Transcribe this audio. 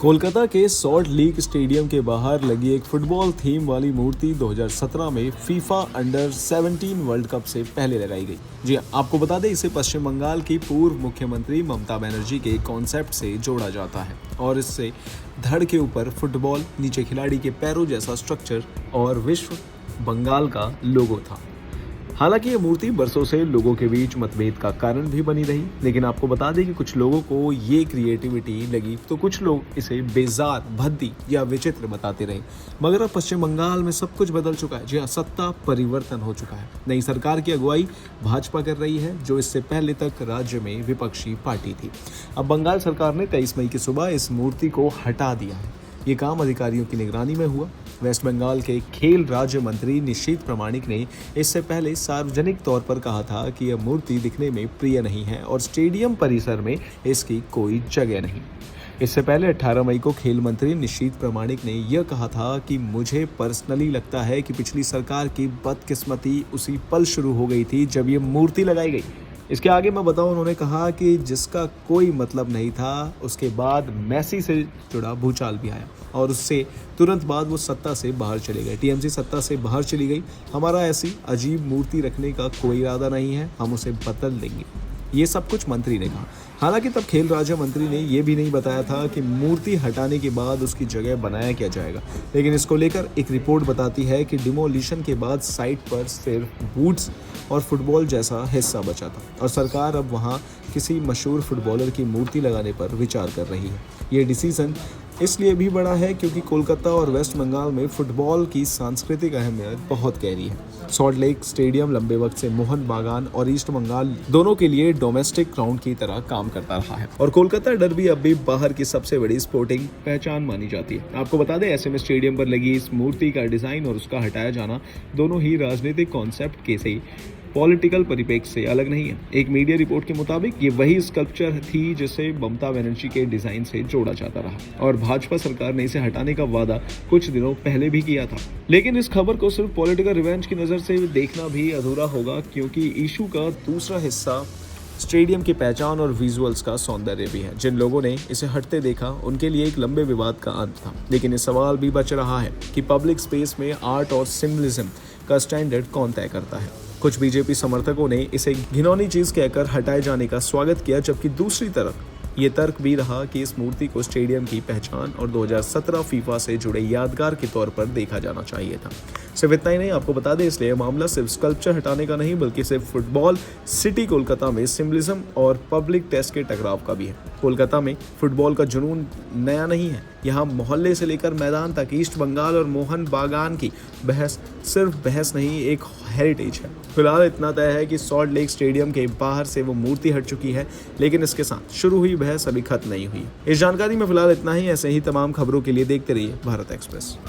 कोलकाता के salt lake stadium के बाहर लगी एक फुटबॉल थीम वाली मूर्ति 2017 में फीफा अंडर 17 वर्ल्ड कप से पहले लगाई गई। जी हाँ, आपको बता दें इसे पश्चिम बंगाल की पूर्व मुख्यमंत्री ममता बनर्जी के कॉन्सेप्ट से जोड़ा जाता है और इससे धड़ के ऊपर फुटबॉल, नीचे खिलाड़ी के पैरों जैसा स्ट्रक्चर और विश्व बंगाल का लोगो था। हालांकि ये मूर्ति बरसों से लोगों के बीच मतभेद का कारण भी बनी रही, लेकिन आपको बता दें कि कुछ लोगों को ये क्रिएटिविटी लगी तो कुछ लोग इसे बेजार, भद्दी या विचित्र बताते रहे। मगर अब पश्चिम बंगाल में सब कुछ बदल चुका है। जी हाँ, सत्ता परिवर्तन हो चुका है। नई सरकार की अगुवाई भाजपा कर रही है, जो इससे पहले तक राज्य में विपक्षी पार्टी थी। अब बंगाल सरकार ने 23 मई की सुबह इस मूर्ति को हटा दिया है। ये काम अधिकारियों की निगरानी में हुआ। वेस्ट बंगाल के खेल राज्य मंत्री निशीथ प्रामाणिक ने इससे पहले सार्वजनिक तौर पर कहा था कि यह मूर्ति दिखने में प्रिय नहीं है और स्टेडियम परिसर में इसकी कोई जगह नहीं। इससे पहले 18 मई को खेल मंत्री निशीथ प्रामाणिक ने यह कहा था कि मुझे पर्सनली लगता है कि पिछली सरकार की बदकिस्मती उसी पल शुरू हो गई थी जब ये मूर्ति लगाई गई। इसके आगे मैं बताऊं, उन्होंने कहा कि जिसका कोई मतलब नहीं था, उसके बाद मेसी से जुड़ा भूचाल भी आया और उससे तुरंत बाद वो सत्ता से बाहर चले गए। टीएमसी सत्ता से बाहर चली गई। हमारा ऐसी अजीब मूर्ति रखने का कोई इरादा नहीं है, हम उसे बदल देंगे। ये सब कुछ मंत्री ने कहा। हालांकि तब खेल राज्य मंत्री ने यह भी नहीं बताया था कि मूर्ति हटाने के बाद उसकी जगह बनाया क्या जाएगा। लेकिन इसको लेकर एक रिपोर्ट बताती है कि डिमोलिशन के बाद साइट पर सिर्फ बूट्स और फुटबॉल जैसा हिस्सा बचा था और सरकार अब वहां किसी मशहूर फुटबॉलर की मूर्ति लगाने पर विचार कर रही है। ये डिसीजन इसलिए भी बड़ा है क्योंकि कोलकाता और वेस्ट बंगाल में फुटबॉल की सांस्कृतिक अहमियत बहुत गहरी है। सॉल्ट लेक स्टेडियम लंबे वक्त से मोहन बागान और ईस्ट बंगाल दोनों के लिए डोमेस्टिक ग्राउंड की तरह काम करता रहा है और कोलकाता डर्बी अब भी बाहर की सबसे बड़ी स्पोर्टिंग पहचान मानी जाती है। आपको बता दें, ऐसे में स्टेडियम पर लगी इस मूर्ति का डिजाइन और उसका हटाया जाना दोनों ही राजनीतिक कॉन्सेप्ट के से पॉलिटिकल परिप्रेक्ष्य से अलग नहीं है। एक मीडिया रिपोर्ट के मुताबिक ये वही स्कल्पचर थी जिसे ममता बनर्जी के डिजाइन से जोड़ा जाता रहा और भाजपा सरकार ने इसे हटाने का वादा कुछ दिनों पहले भी किया था। लेकिन इस खबर को सिर्फ पॉलिटिकल रिवेंज की नजर से देखना भी अधूरा होगा, क्योंकि इशू का दूसरा हिस्सा स्टेडियम की पहचान और विजुअल्स का सौंदर्य भी है। जिन लोगों ने इसे हटते देखा उनके लिए एक लंबे विवाद का अंत था। लेकिन ये सवाल भी बच रहा है कि पब्लिक स्पेस में आर्ट और सिंबलिज्म का स्टैंडर्ड कौन तय करता है। कुछ बीजेपी समर्थकों ने इसे घिनौनी चीज कहकर हटाए जाने का स्वागत किया, जबकि दूसरी तरफ ये तर्क भी रहा कि इस मूर्ति को स्टेडियम की पहचान और 2017 फीफा से जुड़े यादगार के तौर पर देखा जाना चाहिए था। सिर्फ इतना ही नहीं, आपको बता दें, इसलिए मामला सिर्फ स्कल्पचर हटाने का नहीं बल्कि सिर्फ फुटबॉल सिटी कोलकाता में सिंबलिज्म और पब्लिक टेस्ट के टकराव का भी है। कोलकाता में फुटबॉल का जुनून नया नहीं है। यहाँ मोहल्ले से लेकर मैदान तक ईस्ट बंगाल और मोहन बागान की बहस सिर्फ बहस नहीं, एक हेरिटेज है। फिलहाल इतना तय है कि सॉल्ट लेक स्टेडियम के बाहर से वो मूर्ति हट चुकी है, लेकिन इसके साथ शुरू हुई बहस अभी खत्म नहीं हुई। इस जानकारी में फिलहाल इतना ही। ऐसे ही तमाम खबरों के लिए देखते रहिए भारत एक्सप्रेस।